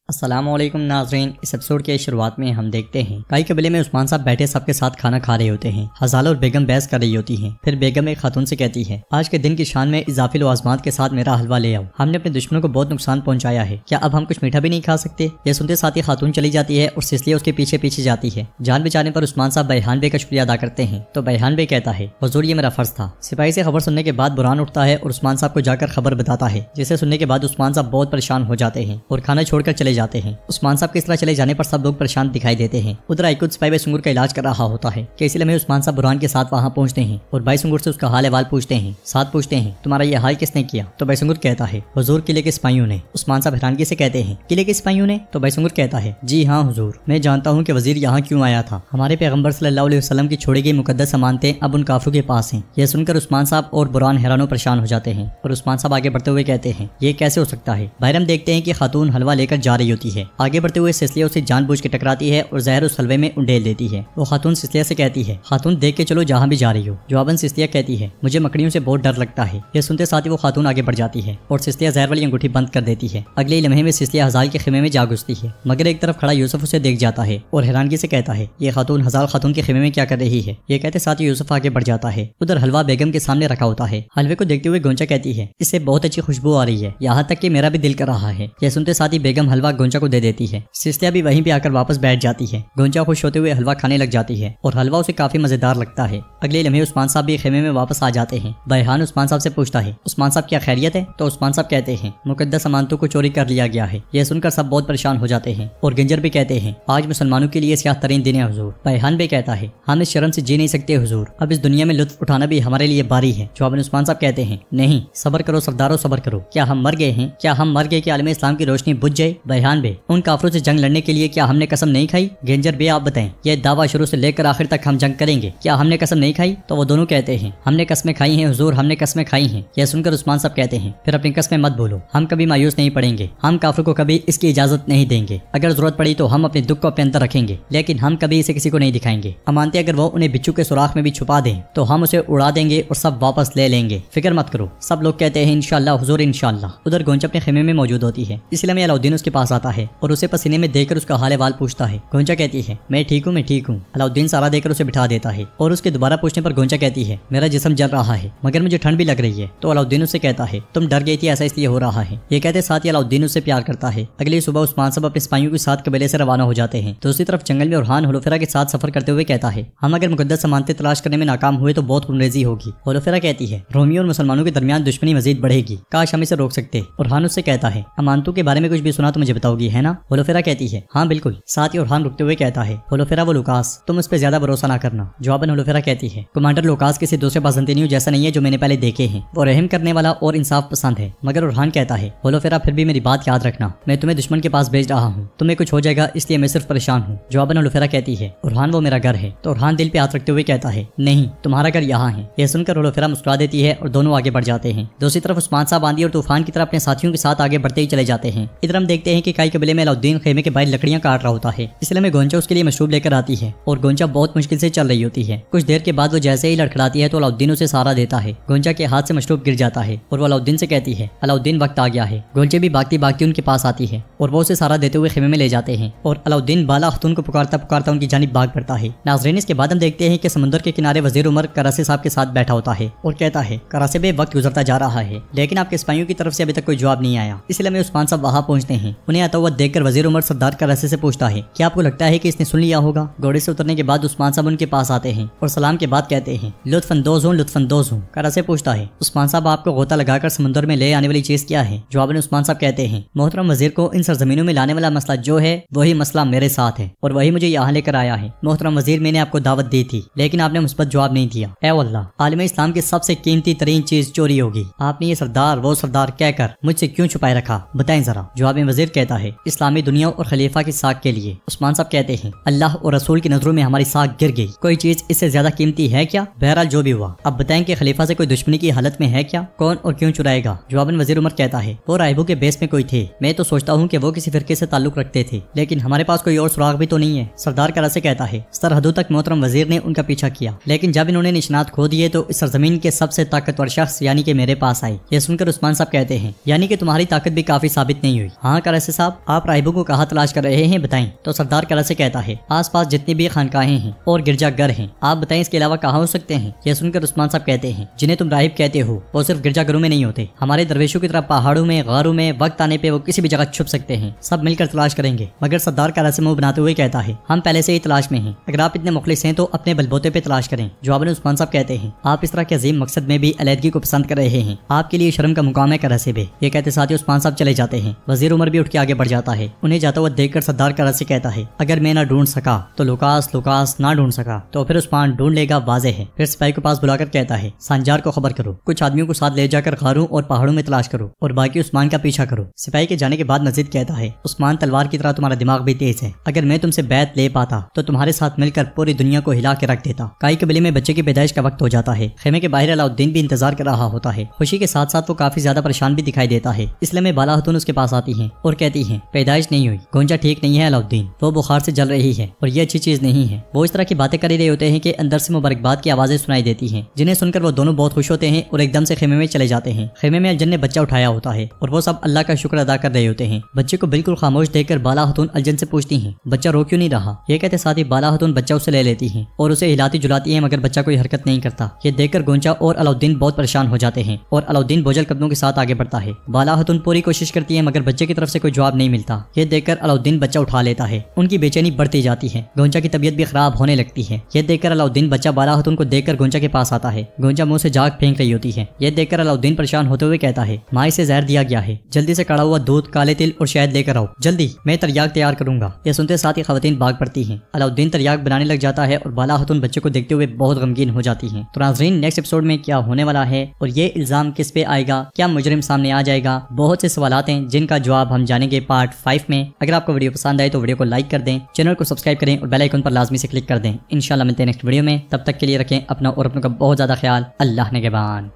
السلام علیکم ناظرین، اس ایپیسوڈ کے شروعات میں ہم دیکھتے ہیں کئی قبیلے میں عثمان صاحب بیٹھے سب کے ساتھ کھانا کھا رہے ہوتے ہیں۔ ہزالہ اور بیگم بحث کر رہی ہوتی ہیں۔ پھر بیگم ایک خاتون سے کہتی ہے، آج کے دن کی شان میں اضافی لوازمات کے ساتھ میرا حلوہ لے آؤ، ہم نے اپنے دشمنوں کو بہت نقصان پہنچایا ہے، کیا اب ہم کچھ میٹھا بھی نہیں کھا سکتے؟ یہ سنتے ساتھ ہی خاتون چلی جاتی ہے اور سسلیہ اس کے پیچھے پیچھے جاتی ہے۔ جان بچانے پر عثمان صاحب بیحان بے کا شکریہ ادا کرتے ہیں تو بیحان بے کہتا ہے، حضور یہ میرا فرض تھا۔ سپاہی سے خبر سننے کے بعد برہان اٹھتا ہے اور عثمان صاحب کو جا کر خبر بتاتا ہے، جسے سننے کے بعد عثمان صاحب بہت پریشان ہو جاتے ہیں اور کھانا چھوڑ کر چلے جاتے ہیں۔ عثمان صاحب کے اس طرح چلے جانے پر سب لوگ پریشان دکھائی دیتے ہیں۔ ادھر ایکود سپاہی بھائی سنگر کا علاج کر رہا ہوتا ہے کہ اسی لمحے عثمان صاحب برہان کے ساتھ وہاں پہنچتے ہیں اور بھائی سنگر سے اس کا حال احوال پوچھتے ہیں۔ ساتھ پوچھتے ہیں، تمہارا یہ حال کس نے کیا؟ تو بھائی سنگر کہتا ہے، حضور قلعے کے سپاہیوں نے۔ عثمان صاحب حیرانگی سے کہتے ہیں، قلعے کے سپاہیوں نے؟ تو بھائی سنگر کہتا ہے، جی ہاں حضور، میں جانتا ہوں کہ وزیر یہاں کیوں آیا تھا۔ ہمارے پیغمبر صلی اللہ علیہ وسلم کی چھوڑی گئی مقدس امانتیں اب ان کافروں کے پاس ہیں۔ یہ سن کر عثمان صاحب اور برہان حیران و پریشان ہو جاتے ہیں اور عثمان صاحب آگے بڑھتے ہوئے کہتے ہیں، یہ کیسے ہو سکتا ہے؟ باہر ہم دیکھتے ہیں کہ خاتون حلوہ لے کر جا رہی ہوتی ہے۔ آگے بڑھتے ہوئے سسلیہ اسے جان بوجھ کے ٹکراتی ہے اور زہر اس حلوے میں انڈیل دیتی ہے۔ وہ خاتون سسلیہ سے کہتی ہے، خاتون دیکھ کے چلو جہاں بھی جا رہی ہو۔ جواباً سسلیہ کہتی ہے، مجھے مکڑیوں سے بہت ڈر لگتا ہے۔ یہ سنتے ساتھ ہی وہ خاتون آگے بڑھ جاتی ہے اور سسلیہ زہر والی انگوٹھی بند کر دیتی ہے۔ اگلے ہی لمحے میں سسلیہ ہزال کے خیمے میں جا گھستی ہے، مگر ایک طرف کھڑا یوسف اسے دیکھ جاتا ہے اور حیرانگی سے کہتا ہے، یہ خاتون ہزال خاتون کے خیمے میں کیا کر رہی ہے؟ یہ کہتے ساتھ ہی یوسف آگے بڑھ جاتا ہے۔ ادھر حلوہ بیگم کے سامنے رکھا ہوتا ہے۔ حلوے کو دیکھتے ہوئے گونچا کہتی ہے، اس سے بہت اچھی خوشبو آ رہی ہے، یہاں تک کہ میرا بھی دل کر رہا ہے۔ یہ سنتے ساتھ ہی بیگم حلوہ گونچا کو دے دیتی ہے۔ سسلیہ بھی وہیں پہ آ کر واپس بیٹھ جاتی ہے۔ گونچا خوش ہوتے ہوئے حلوہ کھانے لگ جاتی ہے اور حلوہ اسے کافی مزیدار لگتا ہے۔ اگلے لمحے عثمان صاحب بھی خیمے میں واپس آ جاتے ہیں۔ بیحان عثمان صاحب سے پوچھتا ہے، عثمان صاحب کیا خیریت ہے؟ تو عثمان صاحب کہتے ہیں، مقدس امانتوں کو چوری کر لیا گیا ہے۔ یہ سن کر سب بہت پریشان ہو جاتے ہیں اور گنجر بھی کہتے ہیں، آج مسلمانوں کے لیے سیاہ ترین دن ہے حضور۔ بیحان بھی کہتا ہے، ہم اس شرم سے جی نہیں سکتے حضور، اب اس دنیا میں لطف اٹھانا بھی ہمارے لیے باری ہے۔ جواباً عثمان صاحب کہتے ہیں، نہیں صبر کرو سردارو صبر کرو، کیا ہم مر گئے ہیں؟ کیا ہم مر گئے کہ عالم اسلام کی روشنی بجھ جائے؟ بیحان بے، ان کافروں سے جنگ لڑنے کے لیے کیا ہم نے قسم نہیں کھائی؟ گنجر بے آپ بتائیں، یہ دعویٰ شروع سے لے کر آخر تک ہم جنگ کریں گے، کیا ہم نے قسم نہیں کھائی؟ تو وہ دونوں کہتے ہیں، ہم نے قسمیں کھائی ہیں حضور، ہم نے قسمیں کھائی ہیں۔ یہ سن کر عثمان صاحب کہتے ہیں، پھر اپنی قسمیں مت بولو، ہم کبھی مایوس نہیں پڑیں گے، ہم کافر کو کبھی اس کی اجازت نہیں دیں گے، اگر ضرورت پڑی تو ہم اپنے دکھ کو اپنے اندر رکھیں گے، لیکن ہم کبھی اسے کسی کو نہیں دکھائیں گے۔ امانتیں اگر وہ انہیں بچھو کے سوراخ میں بھی چھپا دیں تو ہم اسے اڑا دیں گے اور سب واپس لے لیں گے، فکر مت کرو۔ سب لوگ کہتے ہیں، انشاءاللہ حضور انشاءاللہ۔ ادھر گونچا اپنے خیمے میں موجود ہوتی ہے، اس لیے علاؤدین اس کے پاس آتا ہے اور اسے پسینے میں دیکھ کر اس کا حال احوال پوچھتا ہے۔ گونچا کہتی ہے، میں ٹھیک ہوں میں ٹھیک ہوں۔ علاؤدین سارا دے کر اسے بٹھا دیتا ہے اور اس کے دوبارہ پوچھنے پر گونچا کہتی ہے، میرا جسم جل رہا ہے مگر مجھے ٹھنڈ بھی لگ رہی ہے۔ تو علاؤدین اس سے کہتا ہے، تم ڈر گئی تھی ایسا اس لیے ہو رہا ہے۔ یہ کہتے ساتھ ہی علاؤدین اس سے پیار کرتا ہے۔ اگلی صبح عثمان صاحب اپنے سپاہیوں کے ساتھ قبیلے سے روانہ ہو جاتے ہیں۔ دوسری طرف جنگل میں اورحان ہولوفیرا کے ساتھ سفر کرتے ہوئے کہتا ہے، ہم اگر مقدس امانتیں تلاش کرنے میں ناکام ہوئے تو بہت خونریزی ہوگی۔ ہولوفیرا کہتی ہے، رومیوں اور مسلمانوں کے درمیان دشمنی مزید بڑھے گی، کاش ہم اسے روک سکتے۔ اورحان اس سے کہتا ہے، امانتوں کے بارے میں کچھ بھی سنا تو مجھے بتاؤ گی ہے نا؟ ہولوفیرا کہتی ہے، ہاں بالکل۔ ساتھ ہی اورحان رکتے ہوئے کہتا ہے، ہولوفیرا وہ لوکاس، تم اس پہ زیادہ بھروسہ نہ کرنا۔ جواباً ہولوفیرا کہتی ہے، کمانڈر لوکاس کسی دوسرے بازنطینیوں جیسا نہیں ہے جو میں نے پہلے دیکھے ہیں، وہ رحم کرنے والا اور انصاف پسند ہے۔ مگر اورحان کہتا ہے، ہولوفیرا پھر بھی میری بات یاد رکھنا، میں تمہیں دشمن کے پاس بھیج رہا ہوں، تمہیں کچھ ہو جائے گا اس لیے میں صرف پریشان ہوں۔ جواباً ہولوفیرا کہتی ہے، اورحان وہ میرا گھر ہے۔ تو اورحان دل پہ ہاتھ رکھتے ہوئے کہتا ہے، نہیں تمہارا گھر یہاں ہے۔ یہ سن کر ہولوفیرا مسکرا دیتی ہے اور دونوں آگے بڑھ جاتے ہیں۔ دوسری طرف عثمان صاحب آندھی اور طوفان کی طرح اپنے ساتھیوں کے ساتھ آگے بڑھتے ہی چلے جاتے ہیں۔ ادھر ہم دیکھتے ہیں کہ کئی قبیلے میں علاؤدین خیمے کے باہر لکڑیاں کاٹ رہا ہوتا ہے، اس لیے میں گونچا اس کے لیے مشروب لے کر آتی ہے اور گونچا بہت مشکل سے چل رہی ہوتی ہے۔ کچھ دیر کے بعد وہ جیسے ہی لڑکھڑاتی ہے تو علاؤدین اسے سہارا دیتا ہے۔ گونچا کے ہاتھ سے مشروب گر جاتا ہے اور وہ علاؤدین سے کہتی ہے، علاؤدین وقت آ گیا ہے۔ گونچے بھی بھاگتی بھاگتی ان کے پاس آتی ہے اور وہ اسے سہارا دیتے ہوئے خیمے میں لے جاتے ہیں اور علاؤدین بالا خاتون کو پکارتا پکارتا ان کی جانب بھاگ پڑتا ہے۔ ناظرین، اس کے بعد ہم دیکھتے ہیں کہ سمندر کے کنارے وزیر عمر کراسے صاحب کے ساتھ بیٹھا ہوتا ہے اور کہتا ہے، کراسے بے وقت گزرتا جا رہا ہے لیکن آپ کے سپاہیوں کی طرف سے ابھی تک کوئی جواب نہیں آیا، اس لیے میں عثمان صاحب وہاں پہنچتے ہیں۔ انہیں آتا ہوا دیکھ کر وزیر عمر سردار کراسے سے پوچھتا ہے، کیا آپ کو لگتا ہے کہ اس نے سن لیا ہوگا؟ گھوڑے سے اترنے کے بعد عثمان صاحب ان کے پاس آتے ہیں اور سلام کے بعد کہتے ہیں، لطف اندوز ہوں لطف اندوز ہوں۔ کراسے پوچھتا ہے، عثمان صاحب آپ کو غوطہ لگا کر سمندر میں لے آنے والی چیز کیا ہے؟ جواباً عثمان صاحب کہتے ہیں، محترم وزیر کو ان سرزمینوں میں لانے والا مسئلہ جو ہے وہی مسئلہ میرے ساتھ ہے اور وہی مجھے یہاں لے کر آیا ہے۔ محترم وزیر، میں نے آپ کو دعوت دی تھی لیکن آپ نے مثبت جواب نہیں دیا۔ اے اللہ، عالم اسلام کی سب سے قیمتی ترین چیز چوری ہوگی، آپ نے یہ سردار وہ سردار کہہ کر مجھ سے کیوں چھپائے رکھا؟ بتائیں ذرا۔ جواب میں وزیر کہتا ہے، اسلامی دنیا اور خلیفہ کی ساکھ کے لیے۔ عثمان صاحب کہتے ہیں، اللہ اور رسول کی نظروں میں ہماری ساکھ گر گئی، کوئی چیز اس سے زیادہ قیمتی ہے کیا؟ بہرحال جو بھی ہوا، اب بتائیں کہ خلیفہ سے کوئی دشمنی کی حالت میں ہے کیا؟ کون اور کیوں چرائے گا؟ جواباً وزیر عمر کہتا ہے، وہ راہبوں کے بیس میں کوئی تھے، میں تو سوچتا ہوں کہ وہ کسی فرقے سے تعلق رکھتے تھے لیکن ہمارے پاس کوئی اور سراغ بھی تو نہیں ہے۔ سردار کراسے کہتا ہے، سرحدوں تک محترم وزیر نے ان کا پیچھا کیا لیکن جب انہوں نے نشانات کھو دیے تو اس سرزمین کے سب سے طاقتور شخص یعنی کہ میرے پاس آئے۔ یہ سن کر عثمان صاحب کہتے ہیں، یعنی کہ تمہاری طاقت بھی کافی ثابت نہیں ہوئی۔ ہاں کراسے صاحب آپ راہبوں کو کہاں تلاش کر رہے ہیں بتائیں؟ تو سردار کلا سے کہتا ہے آس پاس جتنی بھی خانقاہیں ہیں اور گرجا گھر ہیں آپ بتائیں اس کے علاوہ کہاں ہو سکتے ہیں؟ یہ سن کر عثمان صاحب کہتے ہیں جنہیں تم راہب کہتے ہو وہ صرف گرجا گھروں میں نہیں ہوتے، ہمارے درویشوں کی طرح پہاڑوں میں غاروں میں وقت آنے پہ وہ کسی بھی جگہ چھپ سکتے ہیں، سب مل کر تلاش کریں گے۔ مگر سردار کلا سے منہ بناتے ہوئے کہتا ہے ہم پہلے سے ہی تلاش میں ہیں، اگر آپ اتنے مخلص ہیں تو اپنے بلبوتے پہ تلاش کریں۔ جواب میں عثمان صاحب کہتے ہیں آپ اس طرح کے عظیم مقصد میں بھی علیحدگی کو پسند کر رہے ہیں، آپ کے لیے شرم کا مقام ہے کرا سے بھی۔ یہ کہتے ساتھ ہی عثمان صاحب چلے جاتے ہیں۔ وزیر عمر بھی اٹھ کے آگے بڑھ جاتا ہے، انہیں جاتا ہوا دیکھ کر سردار کلا سے کہتا ہے اگر میں نہ ڈھونڈ سکا تو لوکاس نہ ڈھونڈ سکا تو پھر عثمان ڈھونڈ لے گا، واضح ہے۔ پھر سپاہی کو پاس بلا کر کہتا ہے سانجار کو خبر کرو، کچھ آدمیوں کو ساتھ لے جا کر غاروں اور پہاڑوں میں تلاش کرو اور باقی عثمان کا پیچھا کرو۔ سپاہی کے جانے کے بعد مزید کہتا ہے عثمان تلوار کی طرح تمہارا دماغ بھی تیز ہے، اگر میں تم سے بیعت لے پاتا تو تمہارے ساتھ مل کر پوری دنیا کو ہلا کے رکھ دیتا۔ کائی قبیلے میں بچے کی پیدائش کا وقت ہو جاتا ہے، خیمے کے باہر علاؤالدین بھی انتظار کر رہا ہوتا ہے، خوشی کے ساتھ ساتھ وہ کافی زیادہ پریشان بھی دکھائی دیتا ہے۔ اس لیے میں بالا خاتون اس کے پاس آتی ہیں اور کہتی ہیں پیدائش نہیں ہوئی، گونجا ٹھیک نہیں ہے علاؤالدین، وہ بخار سے جل رہی ہے اور یہ اچھی چیز نہیں ہے۔ وہ اس طرح کی باتیں کر رہے ہوتے ہیں کہ اندر سے مبارکباد کی آوازیں سنائی دیتی ہیں، جنہیں سن کر وہ دونوں بہت خوش ہوتے ہیں اور ایک دم سے خیمے میں چلے جاتے ہیں۔ خیمے میں الجن نے بچہ اٹھایا ہوتا ہے اور وہ سب اللہ کا شکر ادا کر رہے ہوتے ہیں۔ بچے کو بالکل خاموش دیکھ کر بالا خاتون الجن سے پوچھتی ہیں بچہ رو کیوں نہیں رہا؟ یہ کہتے ساتھ ہی بالا خاتون بچہ اسے لے لیتی ہیں اور اسے ہلاتی جلاتی ہیں، مگر بچہ کوئی حرکت نہیں کرتا۔ یہ دیکھ کر گونجا اور علاؤالدین بہت پریشان ہو جاتے ہیں اور علاؤالدین بوجھل قدموں کے ساتھ آگے بڑھتا ہے۔ بالا خاتون پوری کوشش کرتی ہے مگر بچے کی طرف سے کوئی جواب نہیں ملتا۔ یہ دیکھ کر علاؤالدین بچہ اٹھا لیتا ہے، ان کی بے چینی بڑھتی جاتی ہے، گونجا کی طبیعت بھی خراب ہونے لگتی ہے۔ یہ دیکھ کر علاؤالدین بچہ بالا خاتون کو دیکھ کر گونجا کے پاس آتا ہے، گونجا منہ سے جاگ پھینک رہی ہوتی ہے۔ یہ دیکھ کر علاؤالدین پریشان ہوتے ہوئے کہتا ہے ماں سے زہر دیا گیا ہے، جلدی سے کڑا ہوا دودھ، کالے تل اور شہد لے کر آؤ، جلدی، میں تریاق تیار کروں گا۔ یہ سنتے ساتھ ہی خواتین بھاگ پڑتی ہیں۔ علاؤالدین تریاق بنانے لگ جاتا ہے اور بالا خاتون بچے کو دیکھتے ہوئے بہت غمگین ہو جاتی ہیں۔ تو ناظرین نیکسٹ ایپیسوڈ میں کیا ہونے والا ہے اور یہ الزام کس پہ آئے گا؟ کیا مجرم سامنے آ جائے گا؟ بہت سے سوالات ہیں جن کا جواب ہم جانیں گے پارٹ 5 میں۔ اگر آپ کو ویڈیو پسند آئے تو ویڈیو کو لائک کر دیں، چینل کو سبسکرائب کریں اور بیل آئیکن پر لازمی سے کلک کر دیں۔ انشاءاللہ ملتے ہیں نیکسٹ ویڈیو میں، تب تک کے لیے رکھیں اپنا اور اپنوں کا بہت زیادہ خیال۔ اللہ نگہبان۔